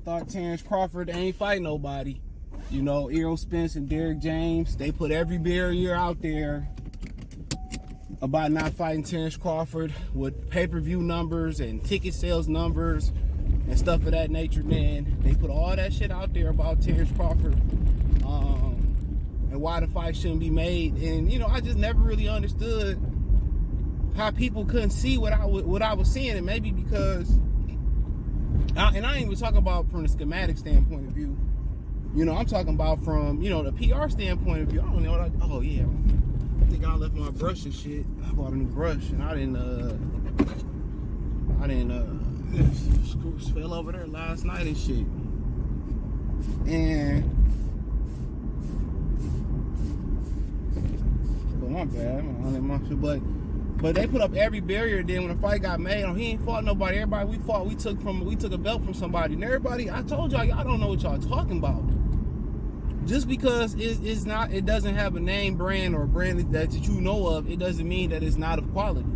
thought Terence Crawford ain't fight nobody. You know, Errol, Spence, and Derrick James, they put every barrier out there about not fighting Terence Crawford with pay-per-view numbers and ticket sales numbers and stuff of that nature, man. They put all that shit out there about Terence Crawford and why the fight shouldn't be made. And, you know, I just never really understood how people couldn't see what I was seeing. And maybe because, I ain't even talking about from the schematic standpoint of view. You know, I'm talking about from, you know, the PR standpoint of view. I don't know what oh yeah, I think I left my brush and shit. I bought a new brush and I didn't screws fell over there last night and shit. And my bad, but they put up every barrier. Then when the fight got made, he ain't fought nobody. Everybody we fought, we took a belt from somebody. And everybody, I told y'all don't know what y'all talking about. Just because it doesn't have a name brand or a brand that you know of, it doesn't mean that it's not of quality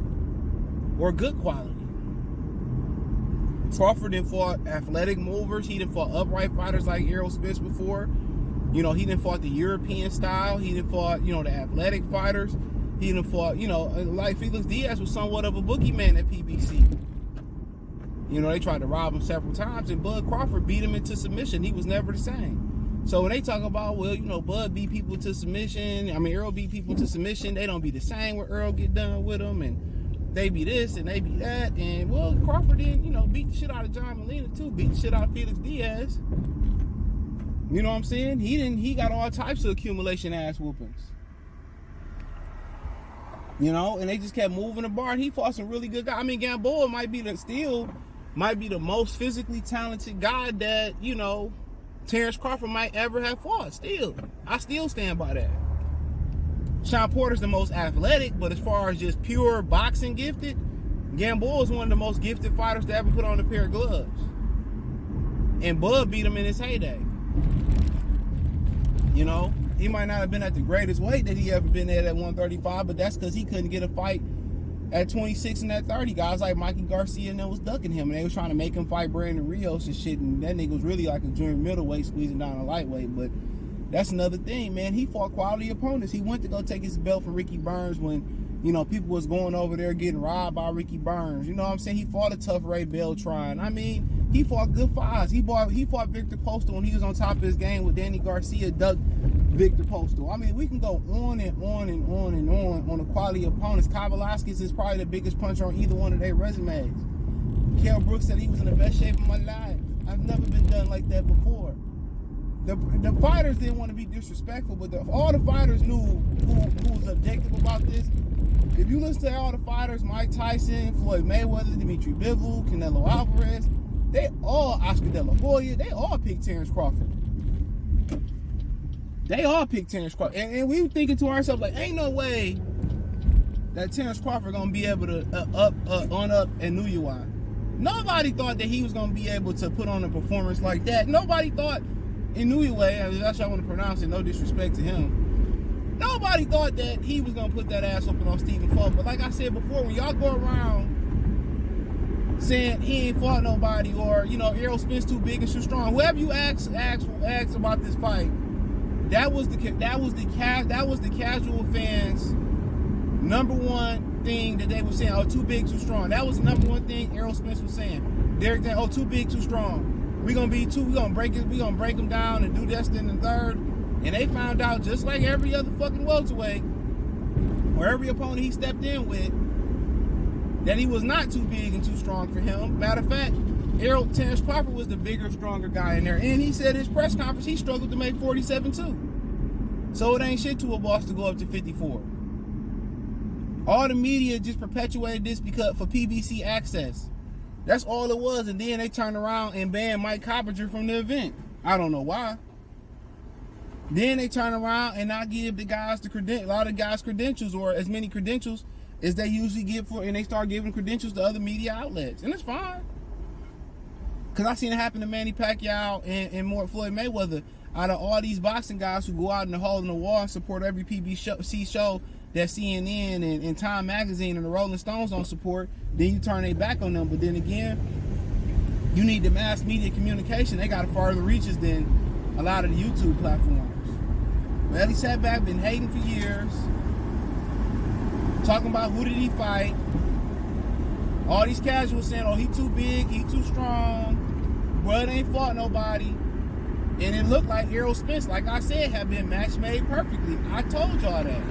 or good quality. Crawford done fought athletic movers. He done fought upright fighters like Errol Spence before. You know, he done fought the European style. He done fought, you know, the athletic fighters. He done fought, you know, like Felix Diaz was somewhat of a boogeyman at PBC. You know, they tried to rob him several times, and Bud Crawford beat him into submission. He was never the same. So when they talk about, well, you know, Bud beat people to submission, Errol beat people to submission, they don't be the same when Errol get done with them, and they be this and they be that. And, well, Crawford didn't, you know, beat the shit out of John Molina, too. Beat the shit out of Felix Diaz. You know what I'm saying? He got all types of accumulation ass whoopings. You know, and they just kept moving the bar. And he fought some really good guys. Gamboa might be the most physically talented guy that, you know, Terence Crawford might ever have fought. Still, I still stand by that. Sean Porter's the most athletic, but as far as just pure boxing gifted, Gamboa is one of the most gifted fighters to ever put on a pair of gloves. And Bud beat him in his heyday. You know, he might not have been at the greatest weight that he ever been at 135, but that's because he couldn't get a fight at 26 and at 30. Guys like Mikey Garcia and them was ducking him, and they was trying to make him fight Brandon Rios and shit, and that nigga was really like a junior middleweight squeezing down a lightweight. But that's another thing, man. He fought quality opponents. He went to go take his belt from Ricky Burns when, you know, people was going over there getting robbed by Ricky Burns. You know what I'm saying? He fought a tough Ray Beltran. He fought good fights. He fought Victor Postal when he was on top of his game with Danny Garcia, ducked Victor Postal. We can go on and on and on and on the quality of opponents. Kavalaskis is probably the biggest puncher on either one of their resumes. Kell Brooks said he was in the best shape of my life. I've never been done like that before. The fighters didn't want to be disrespectful, but all the fighters knew who was objective about this. If you listen to all the fighters, Mike Tyson, Floyd Mayweather, Dimitri Bivol, Canelo Alvarez, they all, Oscar De La Hoya, they all picked Terence Crawford. They all picked Terence Crawford. And we were thinking to ourselves, like, ain't no way that Terence Crawford gonna be able to up and Nuyuwa. Nobody thought that he was gonna be able to put on a performance like that. Nobody thought Inoue, that's how I want to pronounce it, no disrespect to him. Nobody thought that he was gonna put that ass up on Stephen Fulton. But like I said before, when y'all go around saying he ain't fought nobody, or, you know, Errol Spence too big and too strong, whoever you ask about this fight, that was the casual fans' number one thing that they were saying. Oh, too big, too strong. That was the number one thing Errol Spence was saying. Derrick, oh, too big, too strong. We're gonna break them down and do this, then the third. And they found out, just like every other fucking welterweight, or every opponent he stepped in with, that he was not too big and too strong for him. Matter of fact, Terence Crawford was the bigger, stronger guy in there. And he said in his press conference he struggled to make 47 too. So it ain't shit to a boss to go up to 54. All the media just perpetuated this because for PBC access. That's all it was. And then they turned around and banned Mike Coppinger from the event. I don't know why. Then they turn around and not give the guys a lot of guys credentials, or as many credentials as they usually give for, and they start giving credentials to other media outlets. And it's fine. Because I seen it happen to Manny Pacquiao and Floyd Mayweather. Out of all these boxing guys who go out in the hole in the wall and support every PBC show that CNN and Time Magazine and the Rolling Stones don't support, then you turn their back on them. But then again, You need the mass media communication. They got farther reaches than a lot of the YouTube platforms. Well, Ellie sat back, been hating for years, talking about who did he fight. All these casuals saying, oh, he too big, he too strong, bro, ain't fought nobody. And it looked like Errol Spence, like I said, had been match made perfectly. I told y'all that.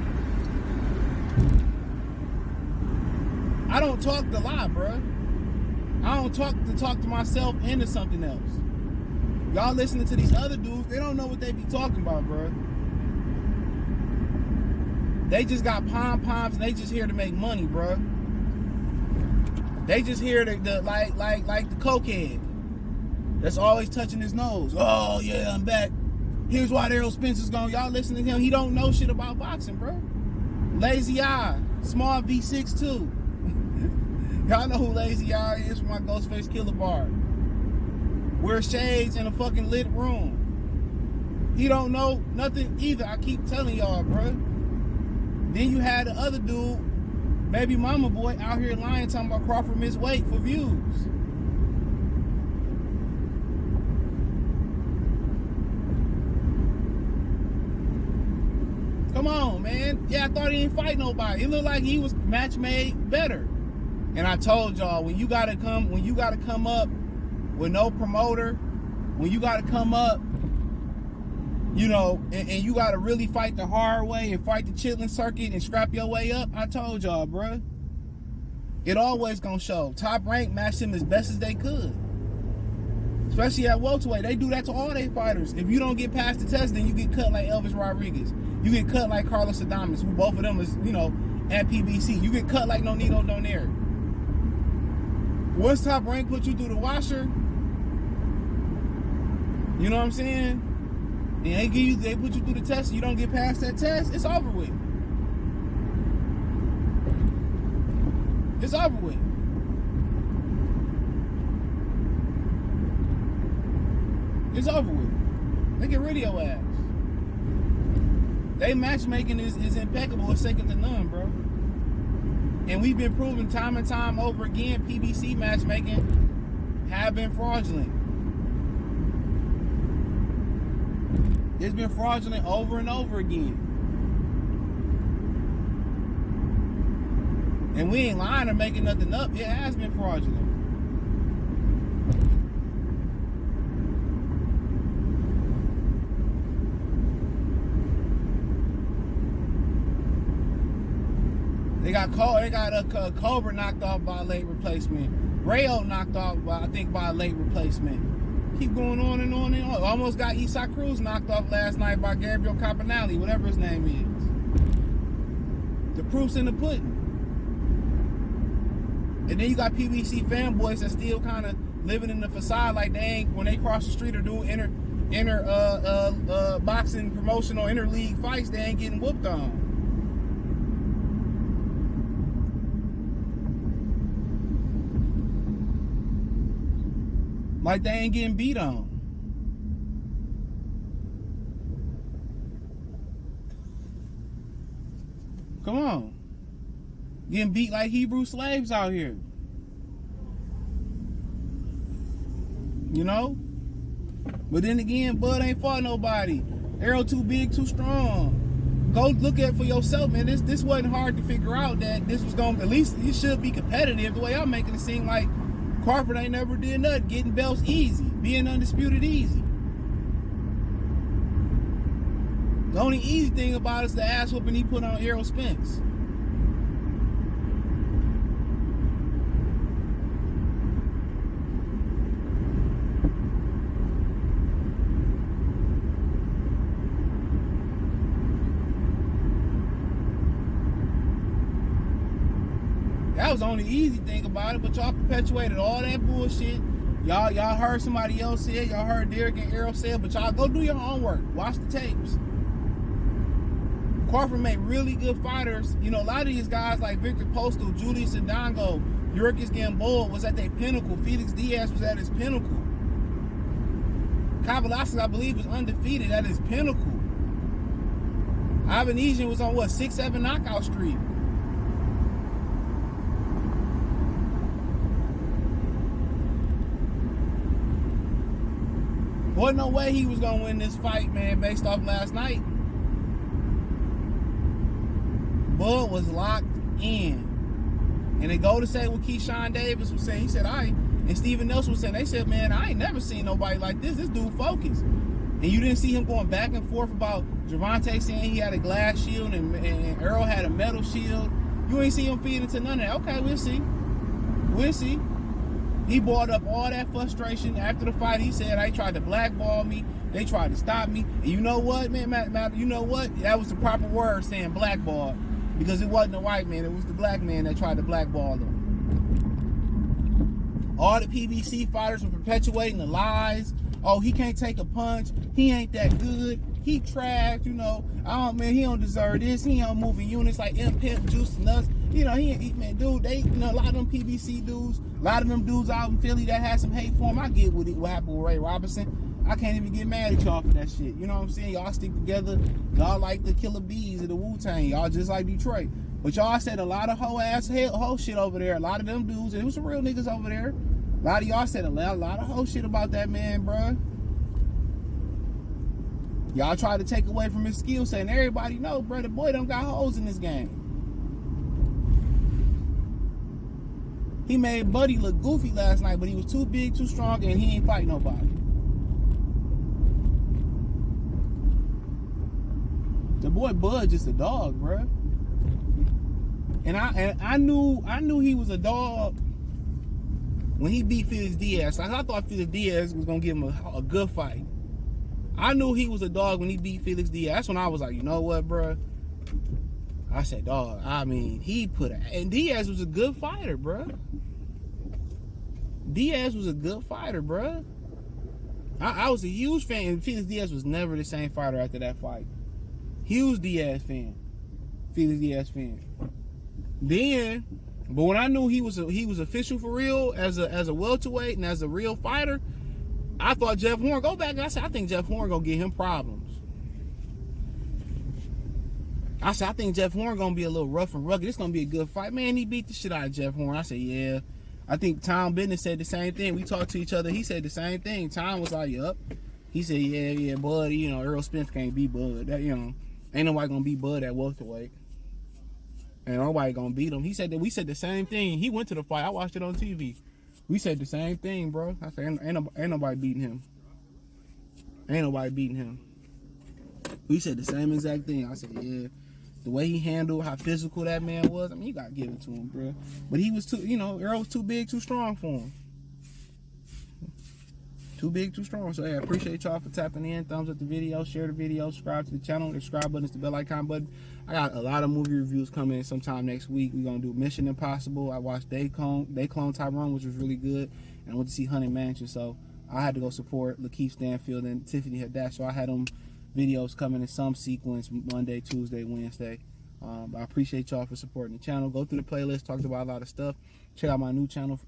I don't talk to lie, bro. I don't talk to myself into something else. Y'all listening to these other dudes, they don't know what they be talking about, bro. They just got pom-poms and they just here to make money, bro. They just here to like the cokehead that's always touching his nose. Oh yeah, I'm back. Here's why Errol Spence is gone. Y'all listening to him, he don't know shit about boxing, bro. Lazy Eye, small V6 too. Y'all know who Lazy Eye is from my Ghostface Killer bar. Wear shades in a fucking lit room. He don't know nothing either. I keep telling y'all, bro. Then you had the other dude, baby mama boy, out here lying, talking about Crawford missed weight for views. Come on, man. Yeah, I thought he didn't fight nobody. It looked like he was match made better. And I told y'all, when you gotta come up with no promoter, when you gotta come up, you know, and you gotta really fight the hard way and fight the chitlin circuit and scrap your way up, I told y'all, bruh. It always gonna show. Top Rank matched him as best as they could. Especially at welterweight. They do that to all their fighters. If you don't get past the test, then you get cut like Elvis Rodriguez. You get cut like Carlos Adames, who both of them is, you know, at PBC. You get cut like Nonito Donaire. Once Top Rank put you through the washer, you know what I'm saying? And they put you through the test, you don't get past that test, it's over with. It's over with. It's over with. They get rid of your ass. They matchmaking is impeccable. It's second to none, bro. And we've been proving time and time over again, PBC matchmaking have been fraudulent. It's been fraudulent over and over again. And we ain't lying or making nothing up. It has been fraudulent. They got Cobra knocked off by a late replacement. Rayo knocked off by a late replacement. Keep going on and on and on. Almost got Isak Cruz knocked off last night by Gabriel Capanelli, whatever his name is. The proof's in the pudding. And then you got PBC fanboys that still kind of living in the facade like they ain't, when they cross the street or do inter boxing promotional interleague fights, they ain't getting whooped on. Like they ain't getting beat on. Come on. Getting beat like Hebrew slaves out here. You know? But then again, Bud ain't fought nobody. Errol too big, too strong. Go look at it for yourself, man. This wasn't hard to figure out that this was going to, at least it should be competitive. The way I'm making it seem like Crawford ain't never did nothing. Getting belts easy. Being undisputed easy. The only easy thing about it is the ass whooping he put on Errol Spence. That was the only easy thing about it, but y'all perpetuated all that bullshit. Y'all heard somebody else say it. Y'all heard Derek and Errol say it, but y'all go do your homework. Watch the tapes. Crawford made really good fighters. You know, a lot of these guys like Victor Postal, Julius Indongo, Yurkis Gamboa was at their pinnacle. Felix Diaz was at his pinnacle. Kavaliauskas, I believe, was undefeated at his pinnacle. Ivan Ejian was on, what, 6-7 knockout streak. Wasn't no way he was gonna win this fight, man, based off last night. Bud was locked in. And they go to say what Keyshawn Davis was saying. He said, and Steven Nelson was saying, they said, man, I ain't never seen nobody like this. This dude focused. And you didn't see him going back and forth about Gervonta saying he had a glass shield and Errol had a metal shield. You ain't see him feed into none of that. Okay, we'll see. We'll see. He brought up all that frustration after the fight. He said, they tried to blackball me. They tried to stop me. And you know what, man? You know what? That was the proper word, saying blackball. Because it wasn't the white man. It was the black man that tried to blackball him. All the PBC fighters were perpetuating the lies. Oh, he can't take a punch. He ain't that good. He trash, you know. Oh, man, he don't deserve this. He don't move in units like Pimp, Juice, and Nuts. You know, man, dude, a lot of them PBC dudes, a lot of them dudes out in Philly that had some hate for him. I get what happened with Ray Robinson. I can't even get mad at y'all for that shit. You know what I'm saying? Y'all stick together. Y'all like the Killer Bees of the Wu-Tang. Y'all just like Detroit. But y'all said a lot of whole shit over there. A lot of them dudes, and it was some real niggas over there. A lot of y'all said a lot of whole shit about that man, bruh. Y'all tried to take away from his skill set, and everybody know, bro, the boy don't got holes in this game. He made Buddy look goofy last night, but he was too big, too strong, and he ain't fight nobody. The boy Bud just a dog, bro. And I knew he was a dog when he beat Felix Diaz. Like, I thought Felix Diaz was gonna give him a good fight. I knew he was a dog when he beat Felix Diaz. That's when I was like, you know what, bro? I said, dog. I mean, and Diaz was a good fighter, bro. Diaz was a good fighter, bro. I was a huge fan, and Felix Diaz was never the same fighter after that fight. Huge Diaz fan, Felix Diaz fan. Then, but when I knew he was official for real as a welterweight and as a real fighter, I thought Jeff Horn. Go back and I said, I think Jeff Horn gonna get him problems. I said, I think Jeff Horn gonna be a little rough and rugged. It's gonna be a good fight, man. He beat the shit out of Jeff Horn. I said, yeah. I think Tom Bennett said the same thing. We talked to each other. He said the same thing. Tom was like, yup. He said, yeah, Bud. You know, Errol Spence can't beat Bud. That, you know, ain't nobody gonna beat Bud at welterweight. And nobody gonna beat him. He said that we said the same thing. He went to the fight. I watched it on TV. We said the same thing, bro. I said, ain't nobody beating him. Ain't nobody beating him. We said the same exact thing. I said, yeah. The way he handled, how physical that man was, I mean, you gotta give it to him, bro. But he was too, you know, Errol was too big, too strong for him. Too big, too strong. So, yeah, I appreciate y'all for tapping in. Thumbs up the video, share the video, subscribe to the channel. The subscribe button is the bell icon button. I got a lot of movie reviews coming in sometime next week. We're going to do Mission Impossible. I watched They Clone Tyrone, which was really good. And I went to see Haunted Mansion. So, I had to go support Lakeith Stanfield and Tiffany Haddash. So, I had them videos coming in some sequence Monday, Tuesday, Wednesday. I appreciate y'all for supporting the channel. Go through the playlist, talked about a lot of stuff. Check out my new channel,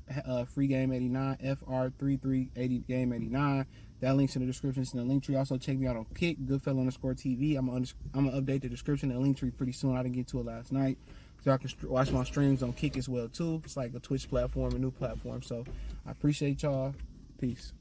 Free Game 89, FR3380 Game 89. That link's in the description. It's in the link tree. Also check me out on Kick, Goodfella_TV. I'm gonna update the description and link tree pretty soon. I didn't get to it last night, so I can watch my streams on Kick as well too. It's like a Twitch platform, a new platform. So I appreciate y'all. Peace.